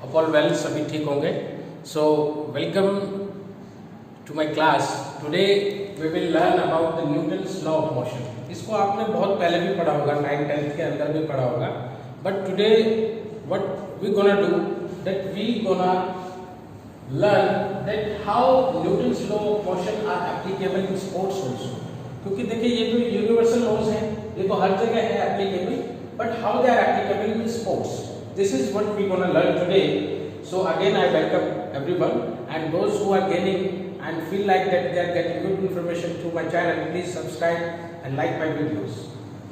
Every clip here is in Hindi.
ऑल वेल, सभी ठीक होंगे। So welcome to my class. Today we will learn about the Newton's law of motion. इसको आपने बहुत पहले भी पढ़ा होगा, 9th-10th के अंदर भी पढ़ा होगा। But today what we gonna do that we gonna learn that how Newton's law of motion are applicable in sports also. क्योंकि देखिए ये तो यूनिवर्सल लॉज हैं, ये तो हर जगह है applicable, but how they are applicable in sports, this is what we gonna learn today. So again I welcome everyone, and those who are gaining and feel like that they are getting good information through my channel, please subscribe and like my videos,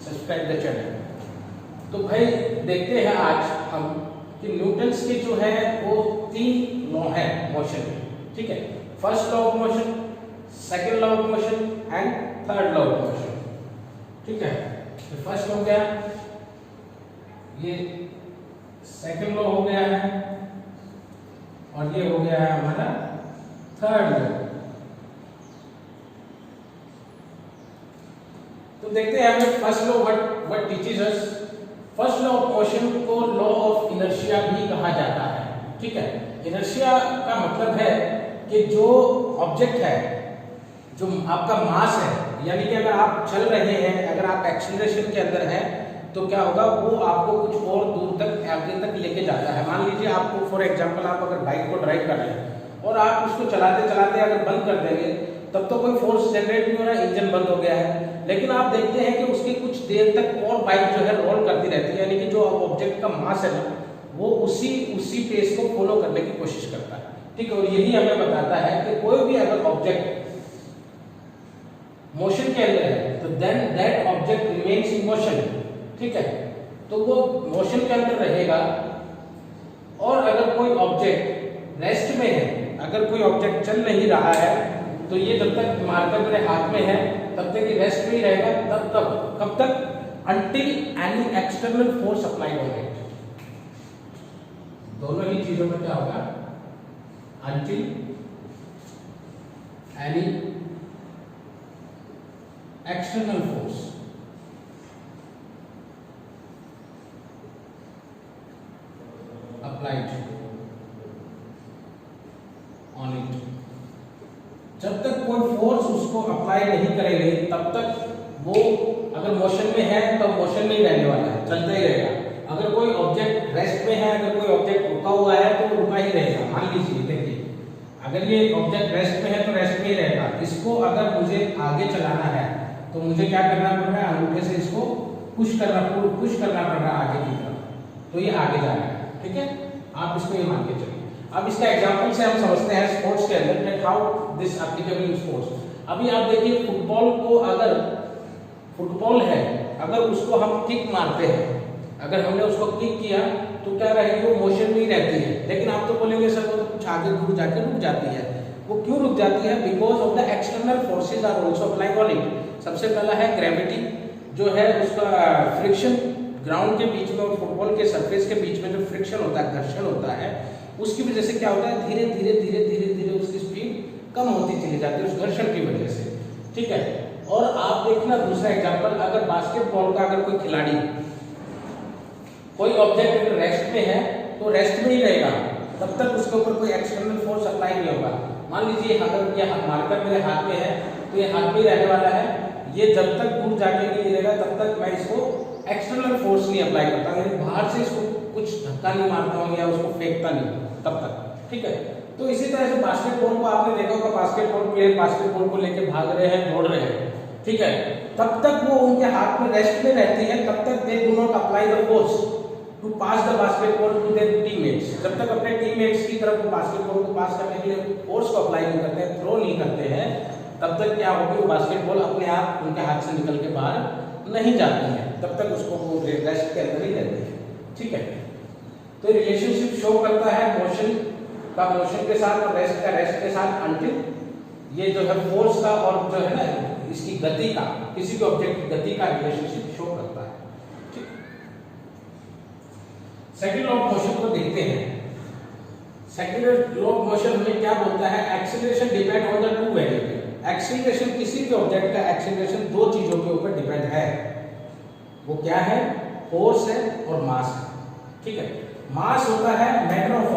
subscribe the channel. तो भाई देखते हैं आज हम कि न्यूटन्स के जो है वो 3 लॉ है मोशन के, ठीक है। First law of motion, second law of motion and third law of motion, ठीक है। तो फर्स्ट हो गया, ये सेकंड लॉ हो गया है, और ये हो गया है हमारा थर्ड लॉ। तो देखते हैं हमें first law what teaches us. First law of motion को लॉ ऑफ इनर्शिया भी कहा जाता है, ठीक है। इनर्शिया का मतलब है कि जो ऑब्जेक्ट है, जो आपका मास है, यानी कि अगर आप चल रहे हैं, अगर आप एक्सीलरेशन के अंदर हैं, तो क्या होगा, वो आपको कुछ और दूर तक आगे तक लेके जाता है। मान लीजिए आपको फॉर एग्जांपल आप अगर बाइक को ड्राइव कर रहे हैं और आप उसको चलाते चलाते अगर बंद कर देंगे, तब तो कोई फोर्स जनरेट नहीं हो रहा, इंजन बंद हो गया है। लेकिन आप देखते हैं कि उसकी कुछ देर तक और बाइक जो है रोल करती रहती है, यानी कि जो ऑब्जेक्ट का मास है ना, वो उसी पेस को फॉलो करने की कोशिश करता है, ठीक है। और यही हमें बताता है कि कोई भी अगर ऑब्जेक्ट मोशन के अंदर है तो then that object remains in motion, ठीक है। तो वो मोशन के अंदर रहेगा। और अगर कोई ऑब्जेक्ट रेस्ट में है, अगर कोई ऑब्जेक्ट चल नहीं रहा है, तो ये जब तक मार्कर मेरे हाथ में है तब तक ये रेस्ट में ही रहेगा। कब तक? Until any external force applied on it. दोनों ही चीजों में क्या होगा, until any external force applied on it. जब तक कोई फोर्स उसको अप्लाई नहीं करेंगे तब तक वो अगर मोशन में है तो मोशन में ही रहने वाला है, चलता ही रहेगा। अगर कोई ऑब्जेक्ट रेस्ट में है, अगर कोई ऑब्जेक्ट रुका हुआ है तो वो रुका ही रहेगा। मान लीजिए देखिए, अगर ये ऑब्जेक्ट रेस्ट में है तो रेस्ट में ही रहेगा। इसको अगर मुझे आगे चलाना है तो मुझे क्या करना पड़ रहा है, अंगूठे से इसको पुश करना पड़ रहा है आगे की तरफ, तो ये आगे जा रहा है, ठीक है। आप इसको ये मान के चलिए। अब इसका एग्जांपल से हम समझते हैं स्पोर्ट्स के अंदर that how this applicable in sports. अभी आप देखिए, फुटबॉल है, अगर उसको हम किक मारते हैं, अगर हमने उसको किक किया तो क्या रहेगी, वो मोशन में ही रहती है। लेकिन आप तो बोलेंगे सर वो तो कुछ आगे दूर जाकर रुक जाती है। वो क्यों रुक जाती है? Because of the external forces are also applied on it. सबसे पहला है ग्रेविटी, जो है उसका फ्रिक्शन, ग्राउंड के बीच में और फुटबॉल के सरफेस के बीच में जो फ्रिक्शन होता है, घर्षण होता है, उसकी वजह से क्या होता है, धीरे धीरे उसकी स्पीड कम होती चली जाती है उस घर्षण की वजह से, ठीक है। और आप देखना दूसरा एग्जांपल, अगर बास्केटबॉल का अगर कोई खिलाड़ी, कोई ऑब्जेक्ट अगर रेस्ट में है तो रेस्ट में ही रहेगा, तब तक उसके ऊपर कोई एक्सटर्नल फोर्स अप्लाई नहीं होगा। मान लीजिए अगर ये मार्कर मेरे हाथ में है तो ये हाथ में ही रहने वाला है। ये जब तक दूर जाके नहीं गिरेगा तब तक मैं इसको एक्सटर्नल फोर्स नहीं अप्लाई करता, यानी बाहर से इसको कुछ धक्का नहीं मारता हूँ या उसको फेंकता नहीं तब तक, ठीक है। तो इसी तरह से बास्केटबॉल को आपने देखा होगा, बास्केटबॉल प्लेयर बास्केटबॉल को लेके भाग रहे हैं, दौड़ रहे हैं, ठीक है। तब तक वो उनके हाथ में रेस्ट में रहती है, तब तक they do not apply the force to pass the basketball to their teammates. जब तक अपने टीममेट्स की तरफ वो बास्केटबॉल को पास करने के लिए फोर्स को अप्लाई नहीं करते हैं, थ्रो नहीं करते हैं, तब तक क्या होगी, वो बास्केटबॉल अपने आप उनके हाथ से निकल के बाहर नहीं जाती है, तब तक उसको वो रेस्ट के अंदर ही रहती है, ठीक है। तो रिलेशनशिप शो करता है मोशन का मोशन के साथ और रेस्ट का रेस्ट के साथ, अंटिल ये जो है फोर्स का और जो है ना इसकी गति का, किसी भी ऑब्जेक्ट की गति का रिलेशनशिप शो करता है, ठीक। सेकंड लॉ ऑफ मोशन को देखते हैं। सेकंड लॉ ऑफ मोशन हमें क्या बोलता है, acceleration depend on the two variable. Acceleration, किसी भी ऑब्जेक्ट का एक्सीलरेशन दो चीजों के ऊपर डिपेंड है। वो क्या है? फोर्स है और मास है, ठीक है। मास होता है matter of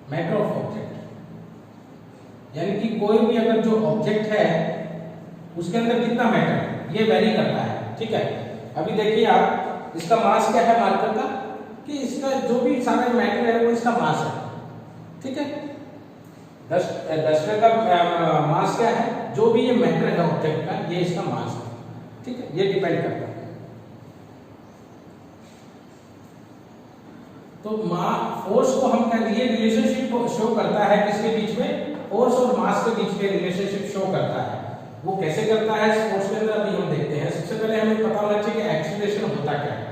matter of object, यानी कि कोई भी अगर जो ऑब्जेक्ट है उसके अंदर कितना मैटर है ये वेरी करता है। ठीक है, अभी देखिए आप, इसका मास क्या है मार्कर का, कि इसका जो भी सारा मैटर है वो इसका मास है। ठीक है, डस्टर का मास क्या है, जो भी ये मैटर है ऑब्जेक्ट का ये इसका मास है। ठीक है, ये डिपेंड करता है। तो फोर्स को हम कह दिए रिलेशनशिप शो करता है किसके बीच में, फोर्स और मास के बीच में रिलेशनशिप शो करता है। वो कैसे करता है फोर्स के अंदर अभी हम देखते हैं। सबसे पहले हमें पता होना चाहिए कि एक्सीलरेशन होता क्या है।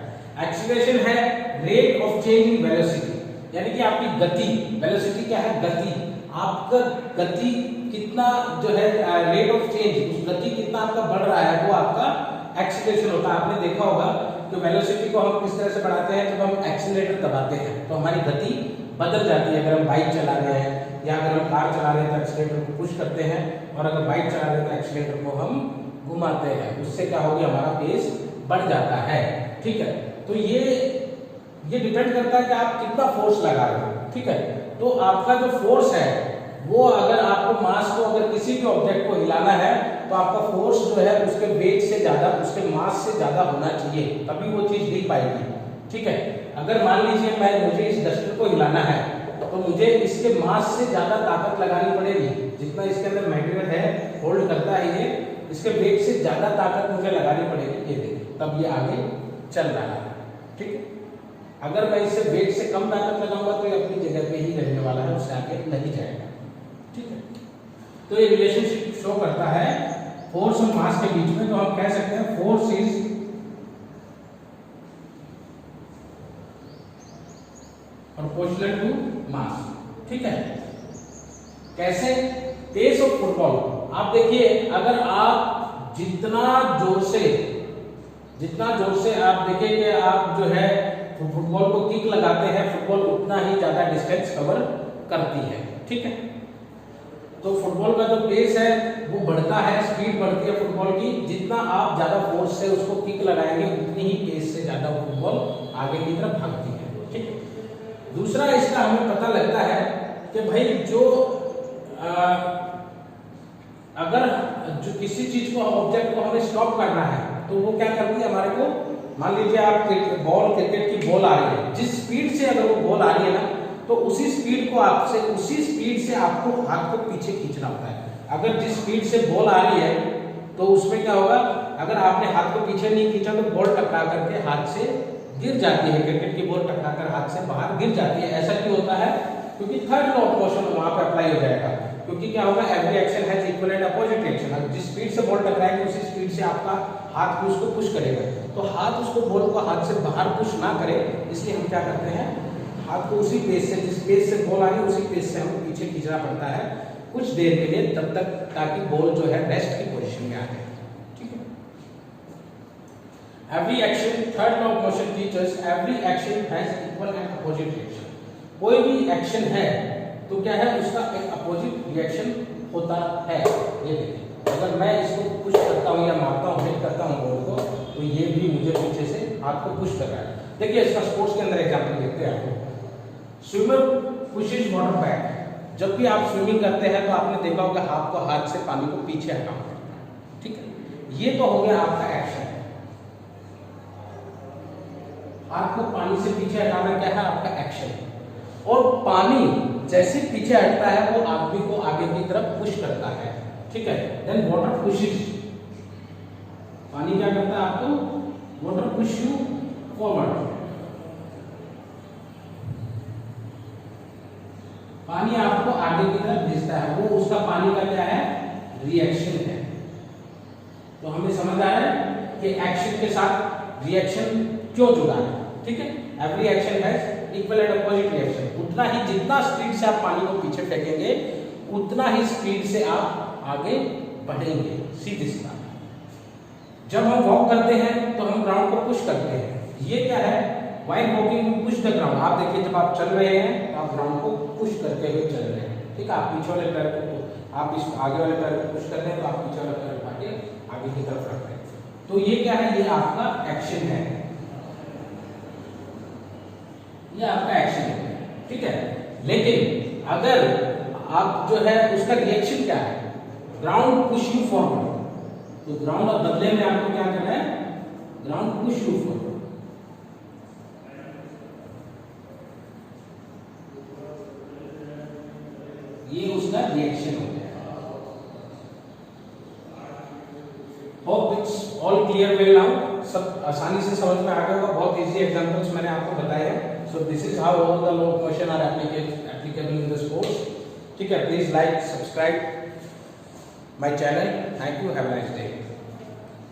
एक्सीलरेशन है rate of change in velocity, यानी कि आपकी गति, वेलोसिटी क्या है, गति, आपका गति कितना जो है रेट ऑफ चेंज, उस गति कितना आपका बढ़ रहा है वो आपका एक्सीलरेशन होता है। आपने देखा होगा कि वेलोसिटी को हम किस तरह से बढ़ाते हैं, जब हम एक्सीलरेटर दबाते हैं तो हमारी गति बदल जाती है। अगर हम बाइक चला रहे हैं या अगर हम कार चला रहे हैं तो एक्सीलरेटर को पुश करते हैं, और अगर बाइक चला रहे हैं तो एक्सीलरेटर को हम घुमाते हैं, उससे क्या होगी, हमारा पेस बढ़ जाता है। ठीक है, तो ये डिपेंड करता है कि आप कितना फोर्स लगा रहे हो। ठीक है, तो आपका जो फोर्स है वो, अगर आपको मास को, अगर किसी भी ऑब्जेक्ट को हिलाना है तो आपका फोर्स जो है उसके वेट से ज्यादा, उसके मास से ज्यादा होना चाहिए, तभी वो चीज हिल पाएगी। ठीक है, अगर मान लीजिए मुझे इस डस्टर को हिलाना है तो मुझे इसके मास से ज्यादा ताकत लगानी पड़ेगी, जितना इसके अंदर मटेरियल है होल्ड करता है ये, इसके वेट से ज्यादा ताकत मुझे लगानी पड़ेगी, ये देखिए, तब ये आगे चल रहा है। ठीक है, अगर मैं इससे वेट से कम ताकत लगाऊंगा तो ये अपनी जगह पे ही रहने वाला है, उससे आगे नहीं जाएगा। ठीक है, तो ये रिलेशनशिप शो करता है फोर्स और मास के बीच में। तो हम कह सकते हैं force is proportional to mass. ठीक है, कैसे, पेस ऑफ फुटबॉल, आप देखिए, अगर आप जितना जोर से आप देखिए कि आप जो है फुटबॉल को किक लगाते हैं, फुटबॉल उतना ही ज्यादा डिस्टेंस कवर करती है। ठीक है, तो फुटबॉल का जो पेस है वो बढ़ता है, स्पीड बढ़ती है फुटबॉल की, जितना आप ज्यादा फोर्स से उसको किक लगाएंगे उतनी ही पेस से ज्यादा फुटबॉल आगे की तरफ भागती है। ठीक है, दूसरा इसका हमें पता लगता है कि भाई जो अगर जो किसी चीज को, ऑब्जेक्ट को हमें स्टॉप करना है तो वो क्या करती है हमारे को, मान लीजिए आप क्रिकेट की बॉल आ रही है, जिस स्पीड से अगर वो बॉल आ रही है ना, तो उसी स्पीड से आपको हाथ को पीछे खींचना होता है। अगर जिस स्पीड से बॉल आ रही है तो उसमें क्या होगा, अगर आपने हाथ को पीछे नहीं खींचा तो बॉल टकरा करके हाथ से गिर जाती है, क्रिकेट की बॉल टकरा कर हाथ से बाहर गिर जाती है। ऐसा क्यों होता है, क्योंकि थर्ड लॉ ऑफ मोशन वहां पे अप्लाई हो जाएगा, क्योंकि क्या होगा, every action has equal and opposite reaction. जिस स्पीड से बॉल टकराएगी उसी स्पीड से आपका हाथ भी उसको पुश करेगा, तो हाथ उसको बॉल को हाथ से बाहर पुश ना करे, इसलिए हम क्या करते हैं, हाथ को उसी पेस से, जिस पेस से बॉल आ रही है उसी पेस से हमें पीछे खींचना पड़ता है कुछ देर के लिए, तब तक ताकि बॉल जो है रेस्ट की पोजीशन में आ जाए। ठीक है, every action, third law of motion teachers every action has equal and opposite reaction. कोई भी एक्शन है तो क्या है, उसका एक अपोजिट रिएक्शन होता है। ये देखिए, अगर मैं इसको पुश करता हूँ या मारता हूँ, हिट करता हूँ बॉल को, तो ये भी मुझे पीछे से हाथ को पुश कर रहा है। देखिए इसका स्पोर्ट्स के अंदर एग्जांपल देखते हैं आपको। स्विमर पुशेस वाटर बैक, जब भी आप स्विमिंग करते हैं तो आपने देखा होगा आपको हाथ से पानी को पीछे हटाना पड़ता है। ठीक है, ये तो हो गया आपका एक्शन। हाथ को पानी से पीछे हटाना क्या है, आपका एक्शन। और पानी जैसे पीछे हटता है वो आदमी को आगे की तरफ पुश करता है। ठीक है, देन वाटर पुशेस, पानी क्या करता है आपको, वाटर पुश यू फॉरवर्ड, पानी आपको आगे की तरफ भेजता है, वो उसका पानी का क्या है, रिएक्शन है। तो हमें समझ आ रहा है कि एक्शन के साथ रिएक्शन क्यों जुड़ा है। ठीक है, every action has equal and opposite reaction. उतना ही, जितना स्पीड से आप पानी को पीछे फेंकेंगे उतना ही स्पीड से आप आगे बढ़ेंगे, सीधी सी बात। जब हम वॉक करते हैं तो हम ग्राउंड को पुश करते हैं, ये क्या है, while walking push the ground. आप देखिए जब आप चल रहे हैं तो आप ग्राउंड को पुश करते हुए चल रहे हैं। ठीक है, आप पीछे वाले पैर को, आप इस आगे वाले पैर को पुश कर रहे हैं तो आप पीछे वाले पैर उठा के आगे की तरफ रख रहे हैं। तो ये क्या है, ये आपका एक्शन है, ये आपका एक्शन है। ठीक है, लेकिन अगर आप जो है उसका रिएक्शन क्या है, ग्राउंड पुश यू फॉरवर्ड, तो ग्राउंड और बदले में आपको क्या करना है, ग्राउंड पुश यू फॉरवर्ड। ये उसका रिएक्शन हो गया। Hope it's all clear well now, सब आसानी से समझ में आ गया होगा, बहुत इजी एग्जांपल्स मैंने आपको बताए हैं। So this is how all the load motion are applicable in this course. ठीक है, please like, subscribe my channel. Thank you, have a nice day.